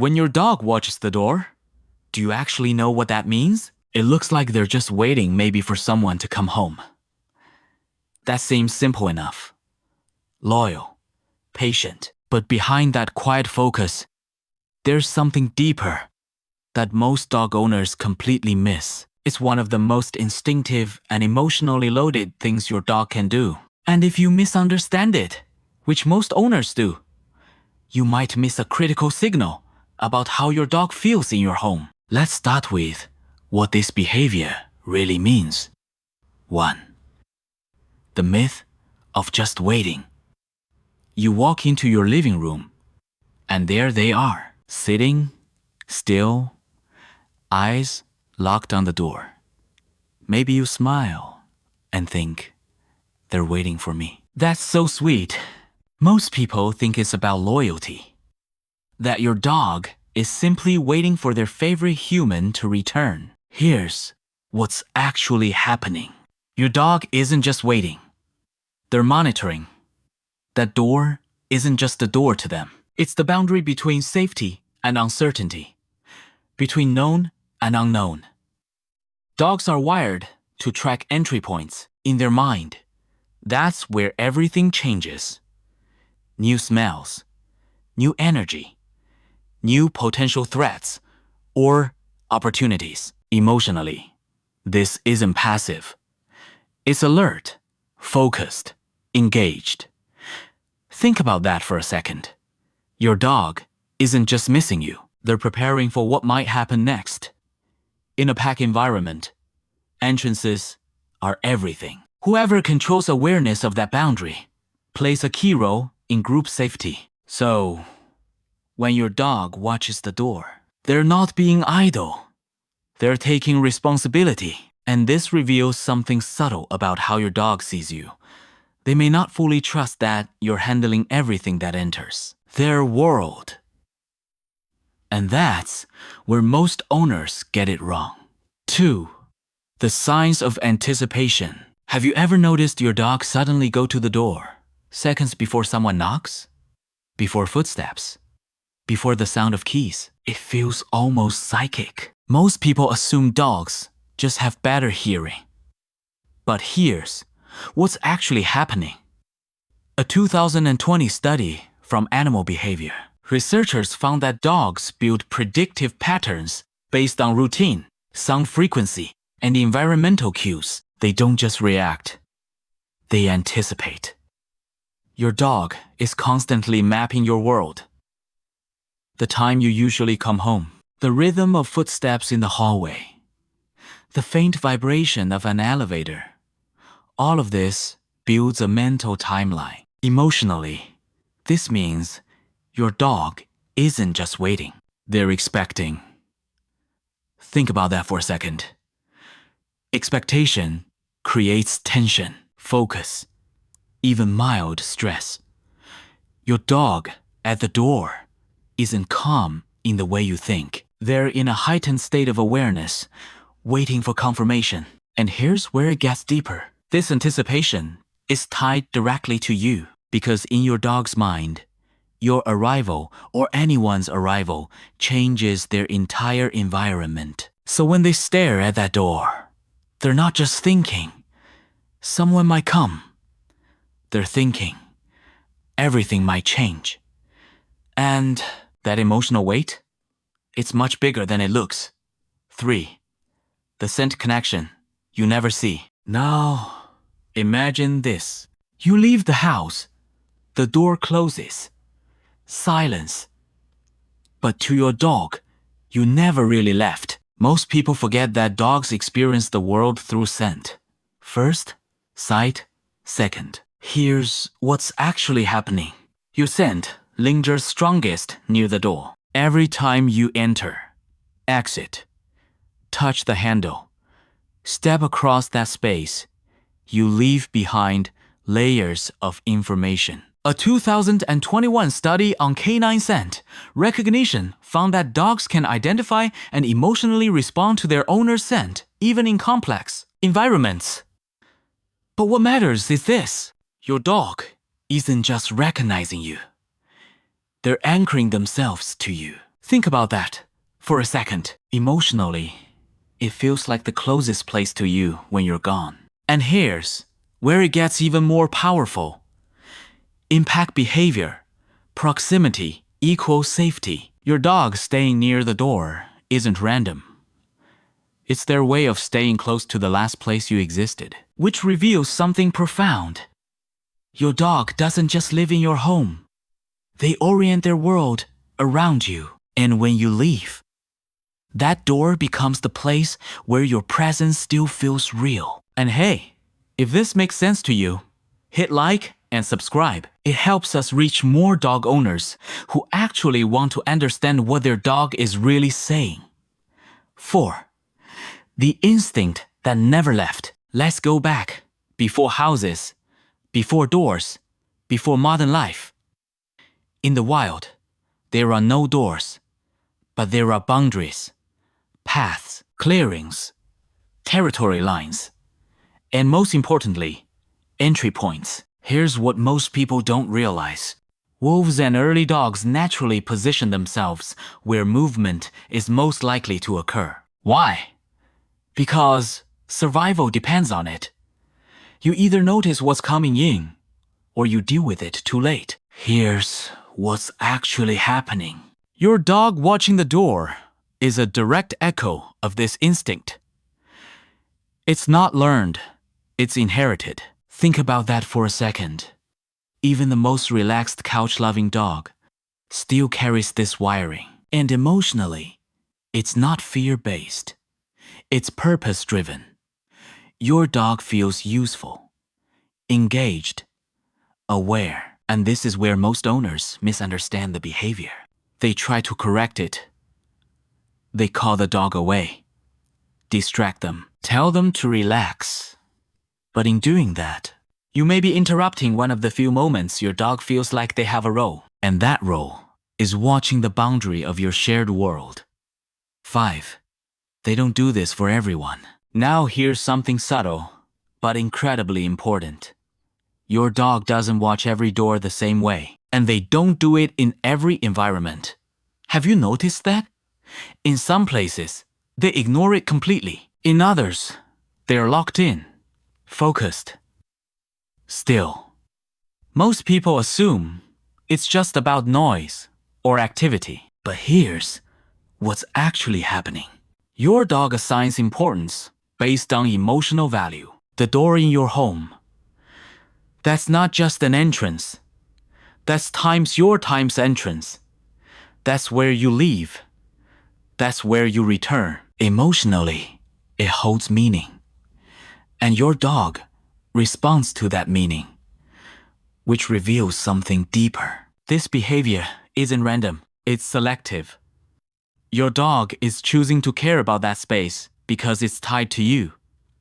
When your dog watches the door, do you actually know what that means? It looks like they're just waiting maybe for someone to come home. That seems simple enough. Loyal, patient. But behind that quiet focus, there's something deeper that most dog owners completely miss. It's one of the most instinctive and emotionally loaded things your dog can do. And if you misunderstand it, which most owners do, you might miss a critical signal about how your dog feels in your home. Let's start with what this behavior really means. 1. The myth of just waiting. You walk into your living room, and there they are, sitting, still, eyes locked on the door. Maybe you smile and think, they're waiting for me. That's so sweet. Most people think it's about loyalty, that your dog is simply waiting for their favorite human to return. Here's what's actually happening. Your dog isn't just waiting. They're monitoring. That door isn't just a door to them. It's the boundary between safety and uncertainty, between known and unknown. Dogs are wired to track entry points in their mind. That's where everything changes. New smells, new energy, new potential threats, or opportunities. Emotionally, this isn't passive. It's alert, focused, engaged. Think about that for a second. Your dog isn't just missing you. They're preparing for what might happen next. In a pack environment, entrances are everything. Whoever controls awareness of that boundary plays a key role in group safety. So, when your dog watches the door, they're not being idle. They're taking responsibility. And this reveals something subtle about how your dog sees you. They may not fully trust that you're handling everything that enters their world. And that's where most owners get it wrong. 2. The signs of anticipation. Have you ever noticed your dog suddenly go to the door, seconds before someone knocks? Before footsteps? Before the sound of keys? It feels almost psychic. Most people assume dogs just have better hearing. But here's what's actually happening. A 2020 study from Animal Behavior. Researchers found that dogs build predictive patterns based on routine, sound frequency, and environmental cues. They don't just react. They anticipate. Your dog is constantly mapping your world. The time you usually come home, the rhythm of footsteps in the hallway, the faint vibration of an elevator. All of this builds a mental timeline. Emotionally, this means your dog isn't just waiting. They're expecting. Think about that for a second. Expectation creates tension, focus, even mild stress. Your dog at the door isn't calm in the way you think. They're in a heightened state of awareness, waiting for confirmation. And here's where it gets deeper. This anticipation is tied directly to you, because in your dog's mind, your arrival or anyone's arrival changes their entire environment. So when they stare at that door, they're not just thinking, someone might come. They're thinking, everything might change. And that emotional weight, it's much bigger than it looks. 3. The scent connection you never see. Now, imagine this. You leave the house. The door closes. Silence. But to your dog, you never really left. Most people forget that dogs experience the world through scent. First, sight. Second, here's what's actually happening. Your scent lingers strongest near the door. Every time you enter, exit, touch the handle, step across that space, you leave behind layers of information. A 2021 study on canine scent recognition found that dogs can identify and emotionally respond to their owner's scent, even in complex environments. But what matters is this. Your dog isn't just recognizing you. They're anchoring themselves to you. Think about that for a second. Emotionally, it feels like the closest place to you when you're gone. And here's where it gets even more powerful. Impact behavior. Proximity equals safety. Your dog staying near the door isn't random. It's their way of staying close to the last place you existed, which reveals something profound. Your dog doesn't just live in your home. They orient their world around you. And when you leave, that door becomes the place where your presence still feels real. And hey, if this makes sense to you, hit like and subscribe. It helps us reach more dog owners who actually want to understand what their dog is really saying. 4. The instinct that never left. Let's go back. Before houses, before doors, before modern life. In the wild, there are no doors, but there are boundaries, paths, clearings, territory lines, and most importantly, entry points. Here's what most people don't realize. Wolves and early dogs naturally position themselves where movement is most likely to occur. Why? Because survival depends on it. You either notice what's coming in, or you deal with it too late. Here's what's actually happening. Your dog watching the door is a direct echo of this instinct. It's not learned, it's inherited. Think about that for a second. Even the most relaxed couch-loving dog still carries this wiring. And emotionally, it's not fear-based. It's purpose-driven. Your dog feels useful, engaged, aware. And this is where most owners misunderstand the behavior. They try to correct it. They call the dog away, distract them, tell them to relax. But in doing that, you may be interrupting one of the few moments your dog feels like they have a role. And that role is watching the boundary of your shared world. 5. They don't do this for everyone. Now here's something subtle, but incredibly important. Your dog doesn't watch every door the same way, and they don't do it in every environment. Have you noticed that? In some places, they ignore it completely. In others, they're locked in, focused, still. Most people assume it's just about noise or activity. But here's what's actually happening. Your dog assigns importance based on emotional value. The door in your home, that's not just an entrance. That's your time's entrance. That's where you leave. That's where you return. Emotionally, it holds meaning. And your dog responds to that meaning, which reveals something deeper. This behavior isn't random, it's selective. Your dog is choosing to care about that space because it's tied to you,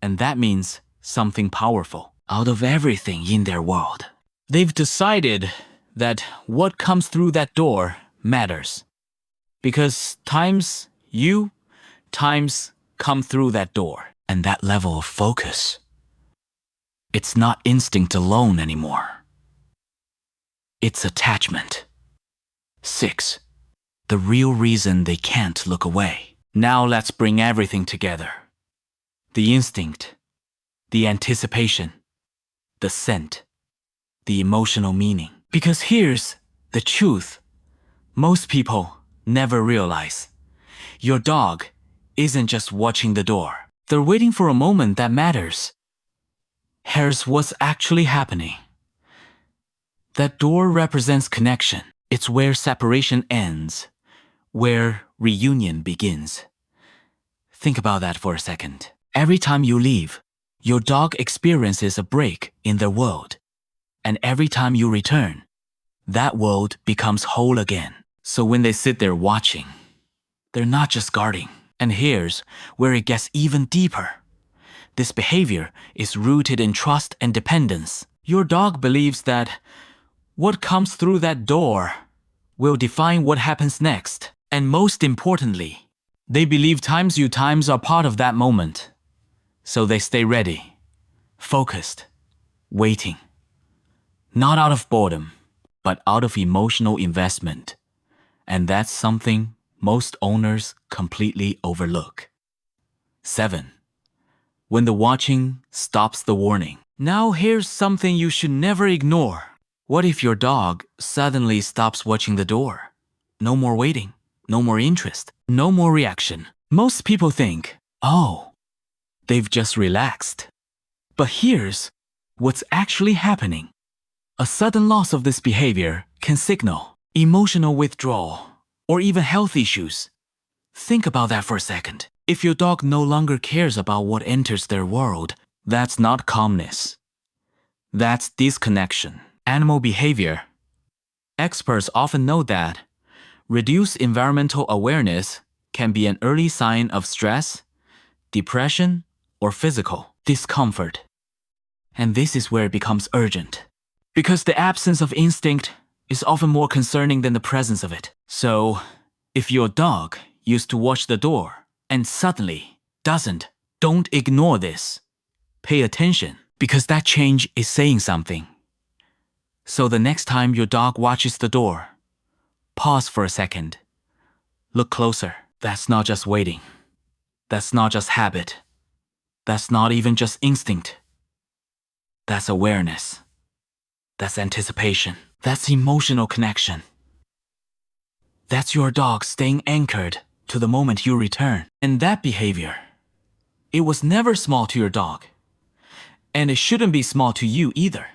and that means something powerful. Out of everything in their world, they've decided that what comes through that door matters. Because times come through that door. And that level of focus, it's not instinct alone anymore. It's attachment. 6. The real reason they can't look away. Now let's bring everything together. The instinct, the anticipation, the scent, the emotional meaning. Because here's the truth most people never realize. Your dog isn't just watching the door. They're waiting for a moment that matters. Here's what's actually happening. That door represents connection. It's where separation ends, where reunion begins. Think about that for a second. Every time you leave, your dog experiences a break in their world. And every time you return, that world becomes whole again. So when they sit there watching, they're not just guarding. And here's where it gets even deeper. This behavior is rooted in trust and dependence. Your dog believes that what comes through that door will define what happens next. And most importantly, they believe times are part of that moment. So they stay ready, focused, waiting. Not out of boredom, but out of emotional investment. And that's something most owners completely overlook. 7. When the watching stops the warning. Now here's something you should never ignore. What if your dog suddenly stops watching the door? No more waiting, no more interest, no more reaction. Most people think, oh, they've just relaxed. But here's what's actually happening. A sudden loss of this behavior can signal emotional withdrawal or even health issues. Think about that for a second. If your dog no longer cares about what enters their world, that's not calmness. That's disconnection. Animal behavior. Experts often note that reduced environmental awareness can be an early sign of stress, depression, or physical discomfort. And this is where it becomes urgent, because the absence of instinct is often more concerning than the presence of it. So, if your dog used to watch the door and suddenly doesn't, don't ignore this. Pay attention, because that change is saying something. So the next time your dog watches the door, pause for a second. Look closer. That's not just waiting. That's not just habit. That's not even just instinct. That's awareness. That's anticipation. That's emotional connection. That's your dog staying anchored to the moment you return. And that behavior, it was never small to your dog. And it shouldn't be small to you either.